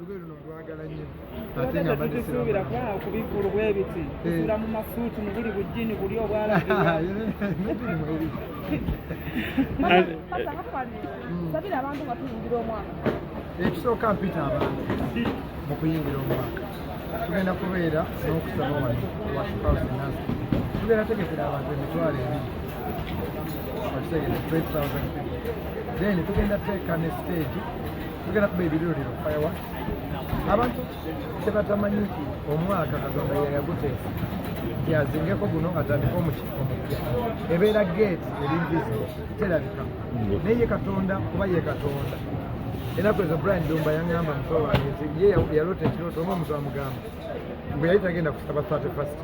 olugoye luno lwagala nnyo ate nga badisubira kwa kubikulu bwebiti kusula mu masuuti mu buli bujjini buli obwalagira sabira abantu nga tuyingira omwaka ekisooka mpita abantu mu kuyingira omwaka tugenda kubeera n'okusaba wano wakipausinazi tugenda tegekera abantu emitwalo ebiri wakitegere 20,000 then tugenda teeka ne stage tugenda kuba ebiruliro fireworks abantu tebatamanyi omwaka katonda yayaguteesa yazingeko guno atandika omupya ebeera gate eri invisible terabika naye ye katonda kuba ye katonda enaku ezo Brian Dumba yangamba muto wange nti ye yaloota ekirooto omu omuntu amugamba bwe yali tagenda kusaba 31st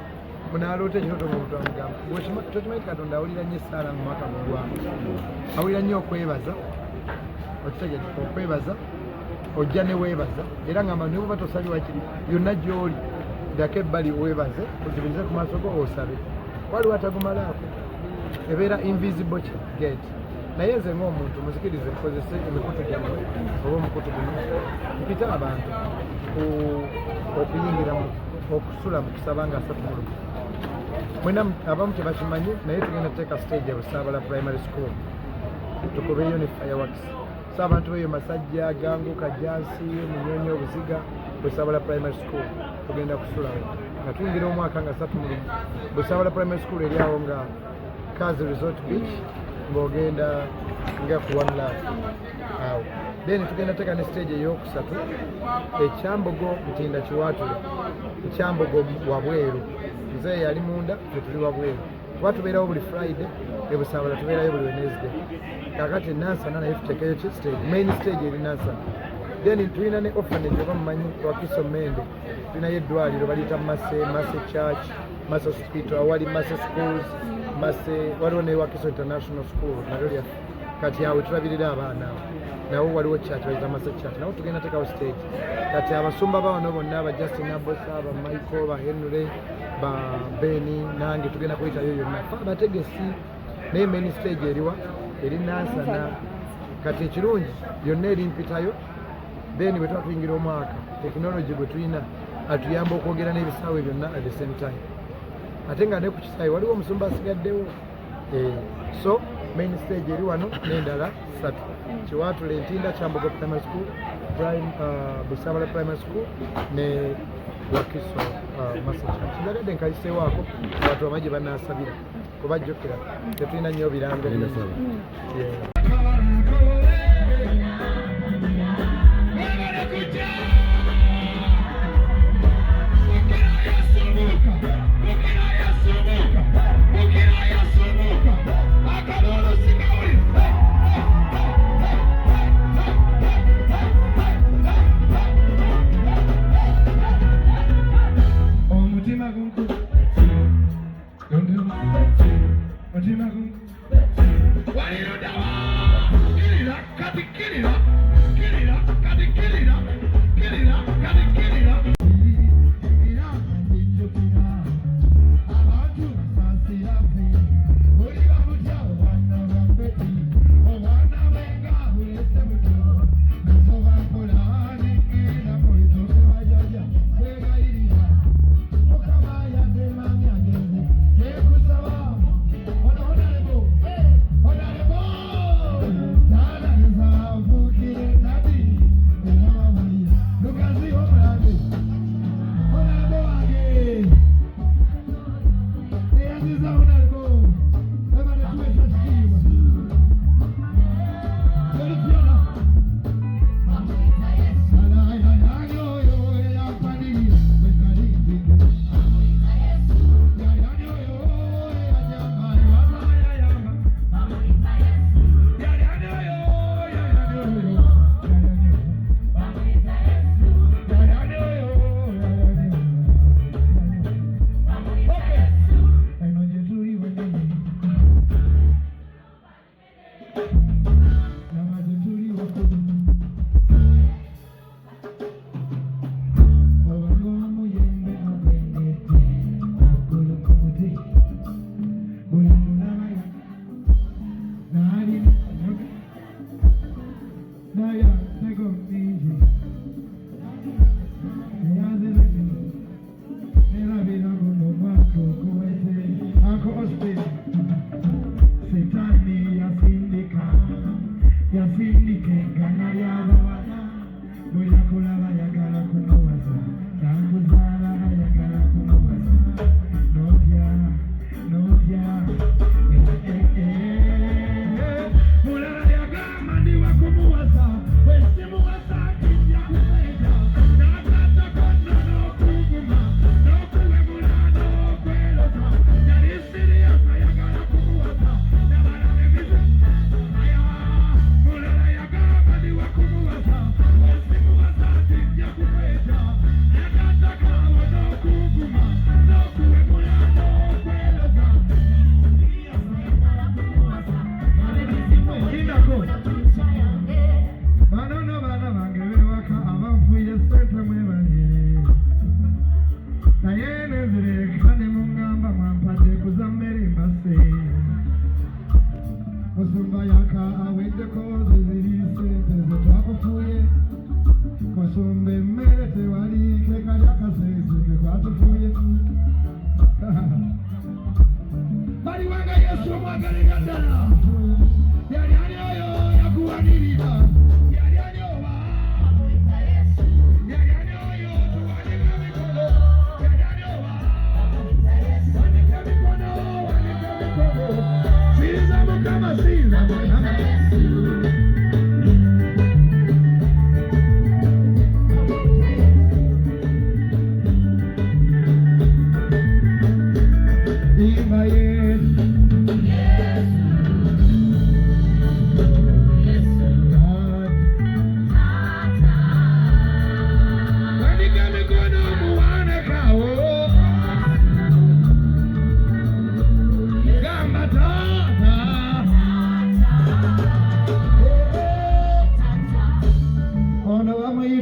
munaloota ekirooto omu omuntu amugamba tokimanyi katonda awulira nnyo essaala mu mwaka mugwange awulira nnyo okwebaza okitegete okwebaza ojja ne weebaza era ngamba ne buba tosabye wakiri yonna gy'oli ddako ebbali weebaze ozibirize ku maaso go osabe waliwo atagumalaako ebeera invisible gate naye nze ng'omuntu muzikirize nkozese emikutu gyammwe oba omukutu guno mpita abantu okuyingira okusula mu kusaba nga 3 mwena abamu tebakimanyi naye tugenda tuteeka stage ya Busaabala primary school tukubeeyo ne fireworks so abantu beeyo Masajja Ganguka Jansi Munyonyo Buziga Busaabala primary school tugenda kusulawo nga tuyingira omwaka nga 3 Busaabala primary school eri awo nga Kazi Resort Beach ng'ogenda nga ku One Love awo then tugenda teeka ne stage eyokusatu ekyambogo Ntinda Kiwaatule ekyambogo wabweru nze yali munda tetuli wabweru kuba tubeerawo buli Friday e Busaabala tubeerayo buli Wednesday kakati Nansana naye tuteekeyo ki stage main stage eri Nansana then tulina ne orphanage oba mumanyi Wakiso Mende tulinayo eddwaliro baliyita Mase Church Mase Hospital awali Mase Schools waliwo ne Wakiso International School nalyo lyaffe kati awo tulabirira abaana nawo waliwo church bayita Mase Church nawo tugenda teekawo stage kati abasumba bawano bonna aba Justin Abosa ba Michael ba Henry ba Beni nange tugenda kuyitayo yonna abategesi naye main stage eriwa eri Nansana kati ekirungi yonna eri mpitayo then bwe tuba tuyingira omwaka tekinologi bwe tulina atuyamba okwogera n'ebisaawe byonna at the same time ate nga ne ku kisaawe waliwo omusumba asigaddewo so main stage eri wano n'endala 3 Kiwaatule Ntinda Kyambogo primary school Busaabala primary school ne Wakiso Massachusetts njagadde nkayiseewaako abantu bamagye banaasabira kuba jjukira tetulina nnyo birango What do you do?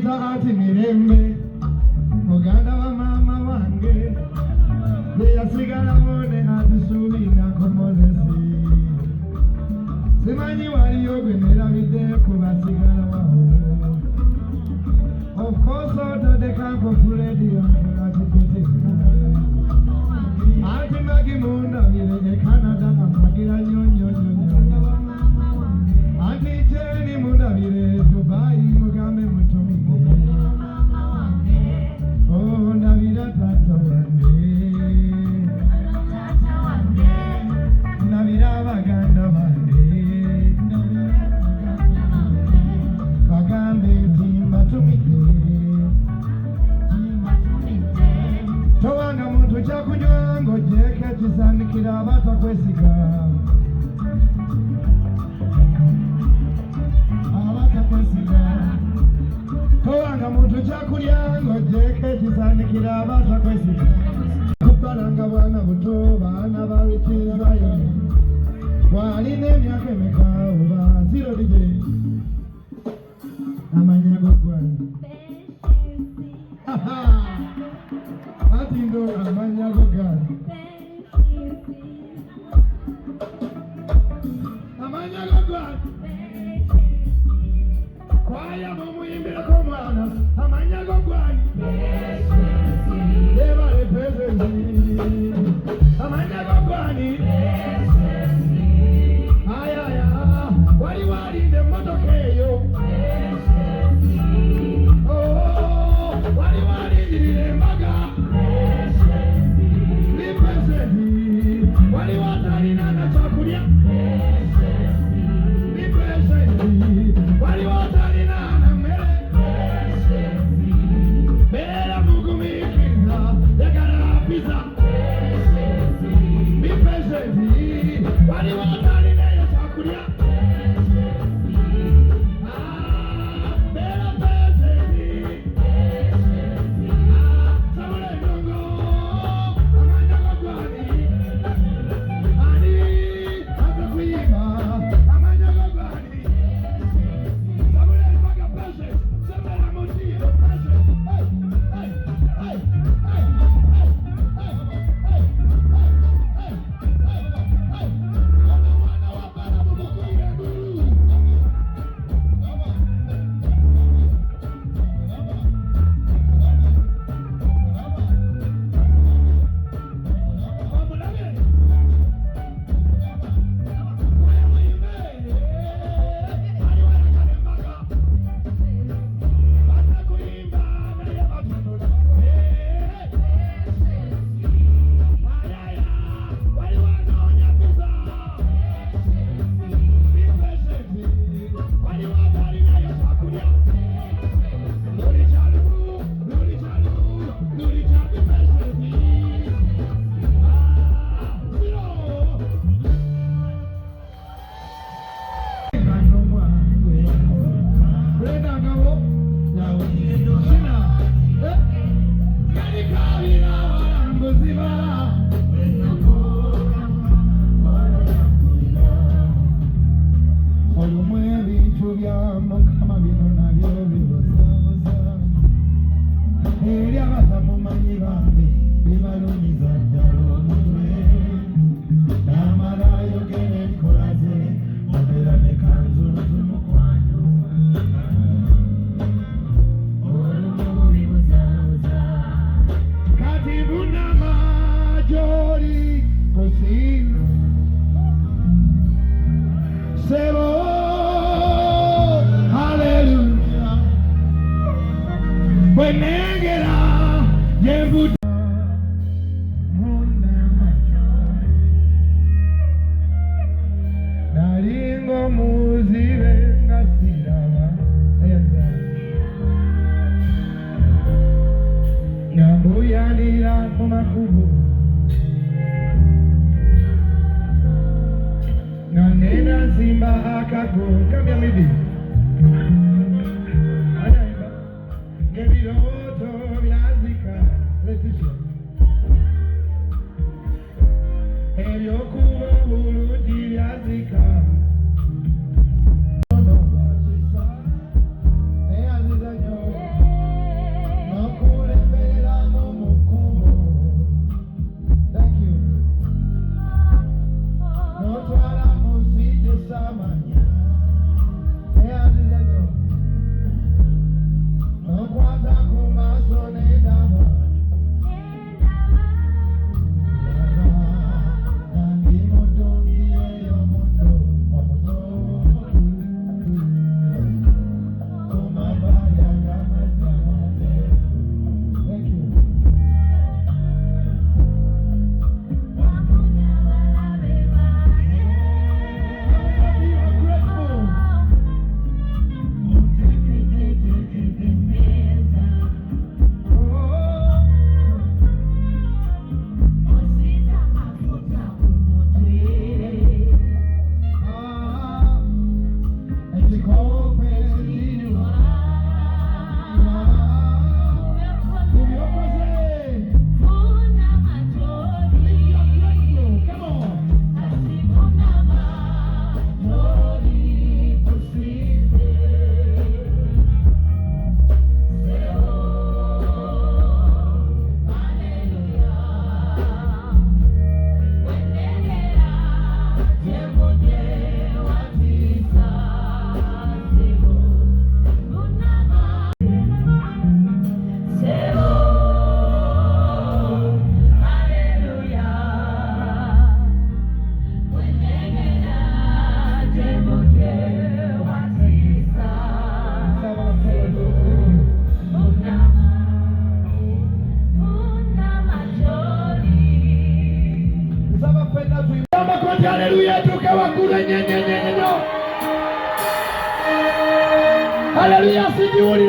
Aziza ati mirembe Muganda wa mama wange Yasigala mone ati subina komozesi Simanyi waliyo gwenera bideko basigala waho Of course out the camp of radio ati pete Ati magi munda vile Canada amagira nyonyo Ati cheni munda vile Dubai mugambe mutumi Oh Navida tata wande Navida baganda wande Bagambe timba tumite Towanga muntu chakunywa ngojeke chisanikira bata kwesiga Abata kwesiga Towanga muntu chakulya ngojeke chisanikira bata kwesiga Kubalanga bwana buto bana babikizayo Waline myaka emeka oba zero DJ Amanyago kwani Atindo amanyago gani Amanyago gani Kwaya mumuyimbira ko mwana amanyago gani Deva representi Amanyago gani Ayaya wali wali nde motokeyo Oh wali wali ndire maga Representi wali watani na chakulia Representi wali watani na mere Bera mugumikiza Yagara pizza Representi wali watani na chakulia Bera presenti Samole Dongo Amanya Gwani Ani Azakuima Amanya Gwani Samole Maga present Samole Montiro present Hey hey hey Wana wapana bubukuire guru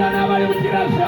bana bali mu kirasa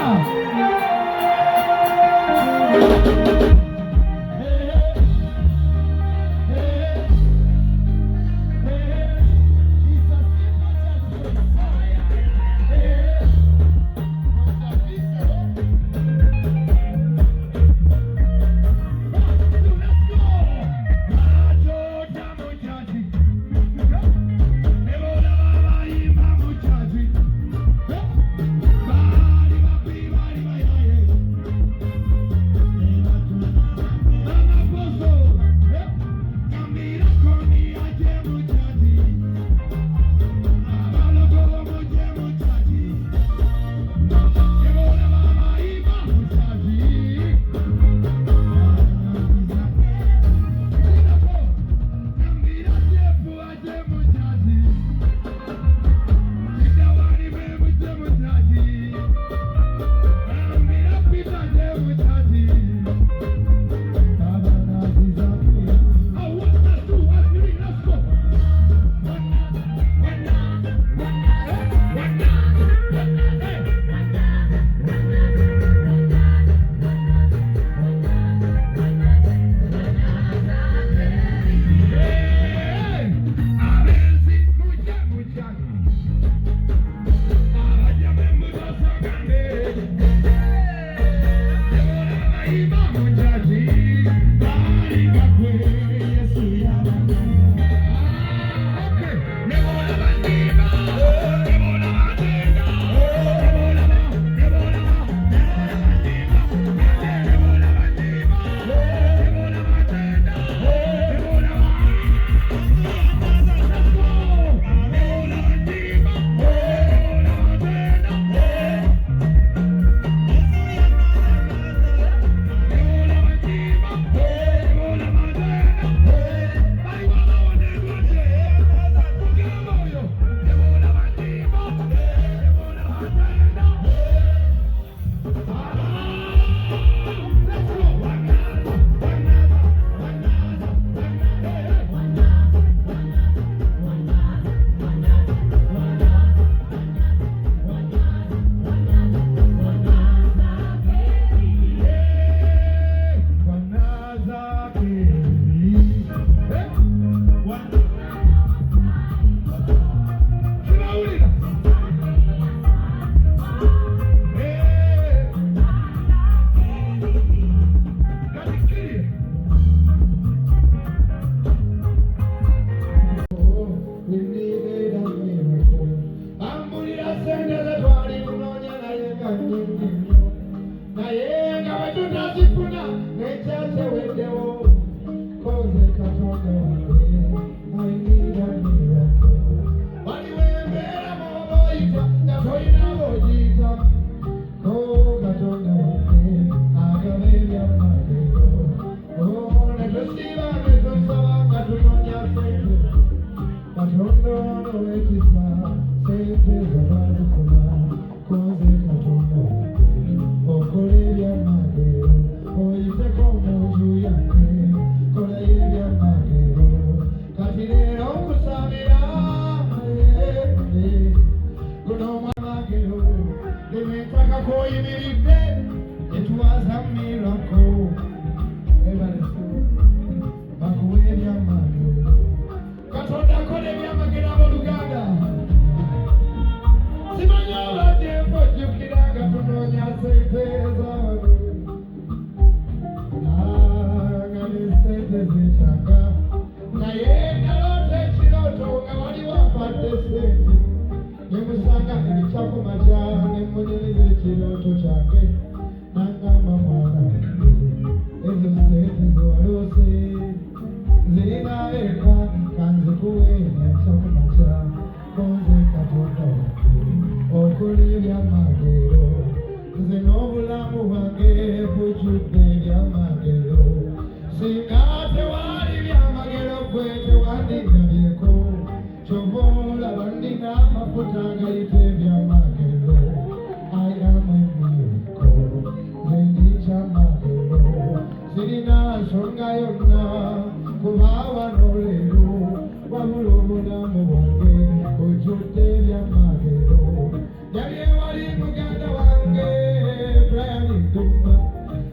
Yali wali muganda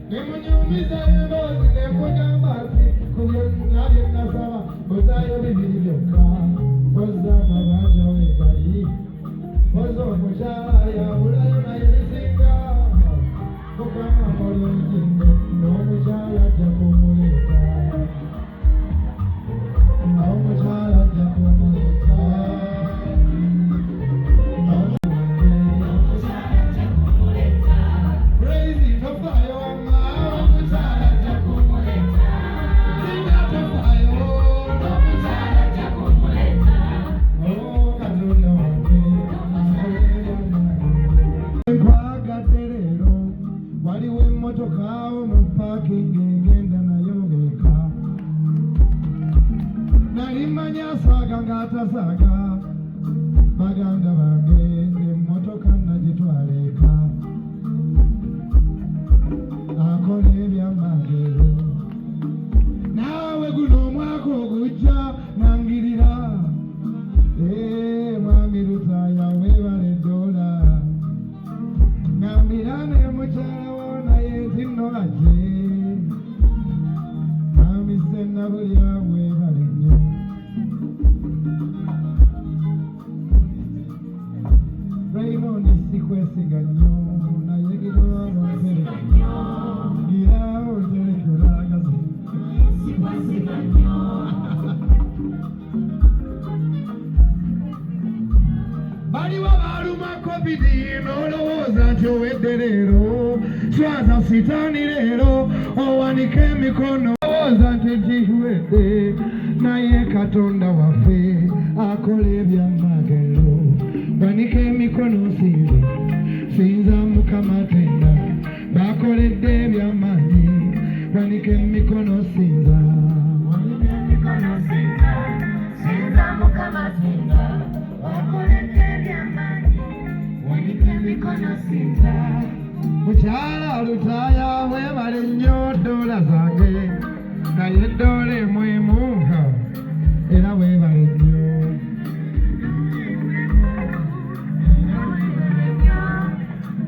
nemunyumiza emboozi nemugamba nti ku byonna bye nasaba ozaayo bibiri byokka ozza amabanja weegali oza omukyala yabulayo naye bisinga mukama mulungi n'omukyala ajja kumuleeta n'omukyala ajja kumuleeta Saga baganda bange emmotoka nagitwala eka akola ebyamagero naawe guno omwaka ogujja nangirira mwami Lutaya weebale ddoola ngambira ne mukyala wo naye ntinno bajje mwami Sennabulya weebale nnyo Raymond sikwesiga nnyo naye girwa ontereka gira onterekeragaze sikwesiga nnyo baliwo baluma covid n'olowooza nti owedde leero swaza sitaani leero owanika emikono olowooza nti kiwedde naye Katonda waffe akola ebyamagero wanika emikono sinza Mukama tenda bakoledde ebyamaanyi wanika emikono sinza Mukama tenda bakoledde ebyamaanyi wanika emikono sinza mukyala Lutaya weebale nnyo ddoola zange naye ddoola emu emu era weebale nnyo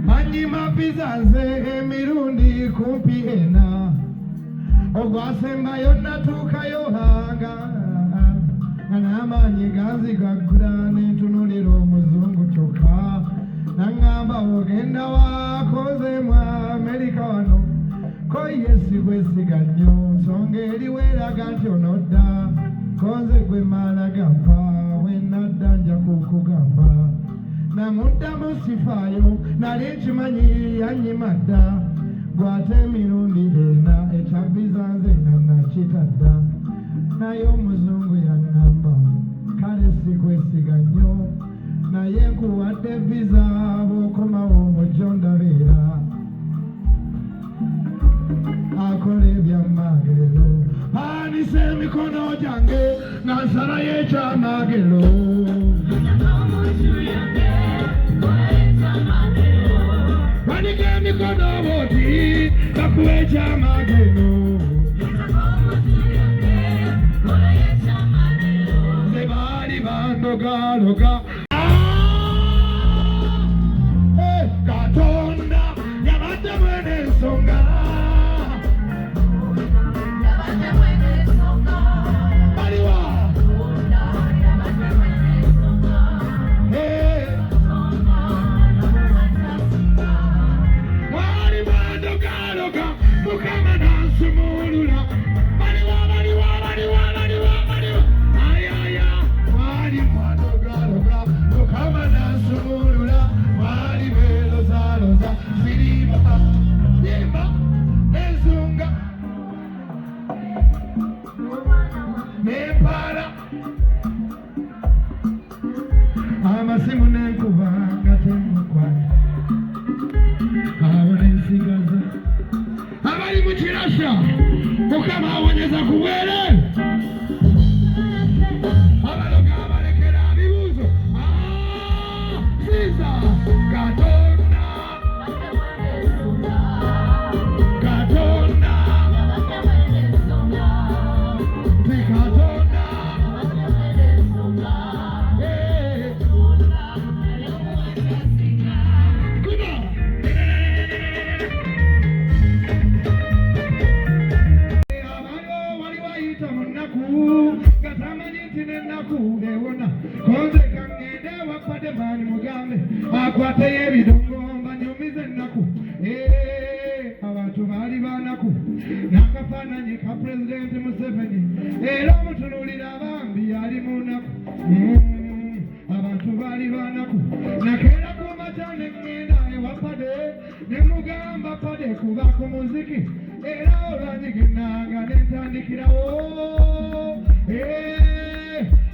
Manyima pizaze emirundi kumpi ena ogwasembayo natuukayo hanga n'amaanyi ganzigagula nentunulira omuzungu kyokka naŋŋamba ogenda wakoze mu Amerika wano ko Yesu gwesiga nnyo nsonga eriwo eraga nti onodda konze gwe maala gappa wenadda nja kukugamba namuddamu sifaayo nali nkimanyi yannyima dda gwate emirundi ena ekyaviza nze nga nakitadda naye omuzungu yaŋŋamba kale sikwesiga nnyo naye nkuwadde viza bw'okomawo ojja ondabeera akola ebyamagero paanisa emikono gyange nga nsalayo ekyamagero wanika emikono boti bakuwa ekyamagero ze baali bandogaloga Katonda yabadde mwene ensonga baliwa mwali bandogaloga Mukama nansumulula baliwa ayaya mwali bandogaloga Mukama nansumulula mwali belozaloza sirimba yemba ensonga nempala amasimu nenkuba nga temukwata awo nensigaza abali mu kirasa Mukama awonyeza ku bwere abaloga abalekera bibuuzo siza Katonda ka President Museveni era omutunuulira bambi ali munaku abantu baali banaku nakeera ku mata ne ŋŋenda ewa Pade ne mugamba Pade kuba ku muziki era olwanyigenanga ne ntandikirawo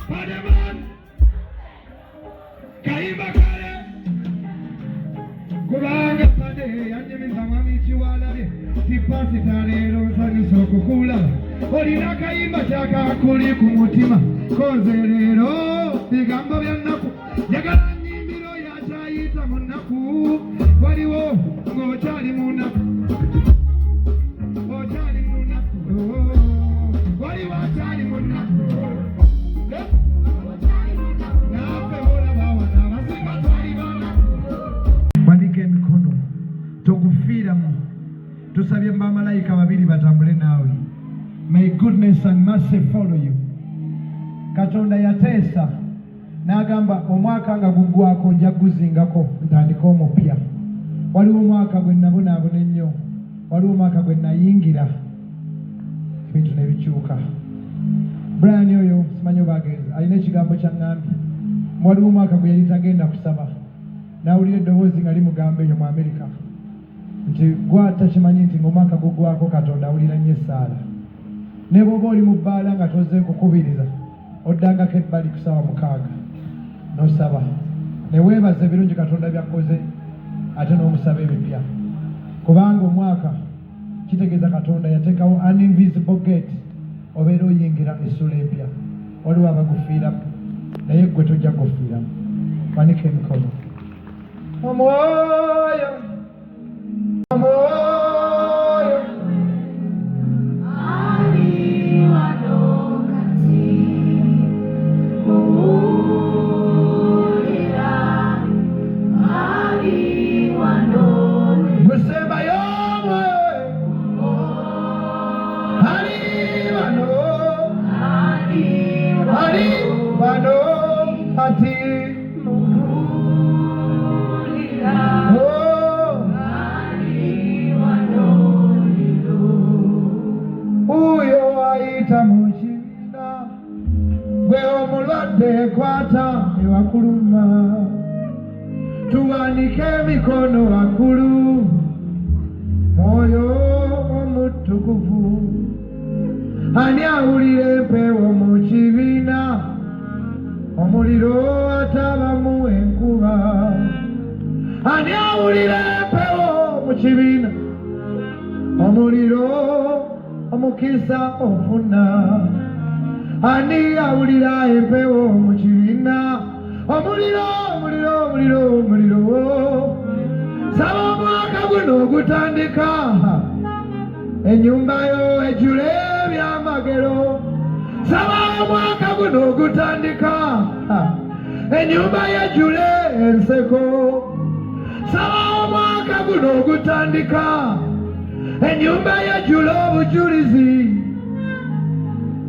Pademan kayimba kale kubanga Pade yanyumiza mwami Kiwalabye tipasita leero nsanyusa okukulaba olina akayimba kyakakuli ku mutima koze leero bigambo bya nnaku njagala nnyimbiro yakyayita mu nnaku waliwo ng'okyali mu nnaku okyali mu nnaku waliwo akyali mu nnaku naffe olabawana abasinga twali banaku wanika emikono togufiiramu tusabye bamalayika babiri batambule naawe. May goodness and mercy follow you. Katonda yateesa n'agamba omwaka nga guggwako nja guzingako ntandika omupya. Waliwo omwaka gwe nabonaabona ennyo, waliwo omwaka gwe nayingira ebintu ne bikyuka. Brian oyo simanyi obagenzi alina ekigambo kyaŋŋambye waliwo omwaka gwe yali tagenda kusaba n'awulira eddoboozi nga limugamba eyo mu Amerika nti gwatakimanyi nti ng'omwaka guggwako Katonda awulira nnyo essaala. Ne bw'oba oli mu bbaala nga tozze kukubiriza oddangako ebbali ku ssaawa 6 n'osaba ne weebaza ebirungi Katonda by'akoze ate n'omusaba ebipya kubanga omwaka kitegeeza Katonda yateekawo an invisible gate obeera oyingira essula empya. Waliwo abagufiiramu naye gwe tojja kufiiramu. Wanika emikono. Omwoyo omwoyo ali wano kati muwulira ali wano gusembayo omwoyo ali wano ali wano kati mukibiina gwe omulwadde kwata ewakuluma tuwanike emikono waggulu mwoyo omutukuvu ani awulira empewo mu kibiina omuliro atabamu enkuba ani awulira empewo mu kibiina omuliro omukisa ofuna ani awulira empewo mu kibiina omuliro omuliro omuliro omuliro saba omwaka guno ogutandika ennyumba yo ejjule ebyamagero saba omwaka guno ogutandika ennyumba yejjule enseko saba omwaka guno ogutandika ennyumba yejjula obujulizi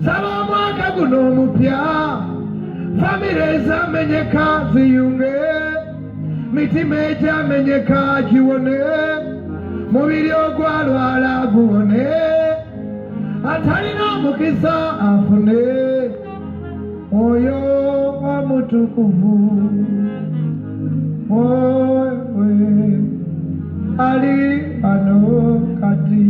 saba omwaka guno omupya famire ezamenyeka ziyunge mitima egyamenyeka giwone mubiri ogwalwala guwone atalina omukisa afune oyo omutukuvu owe ali ano kati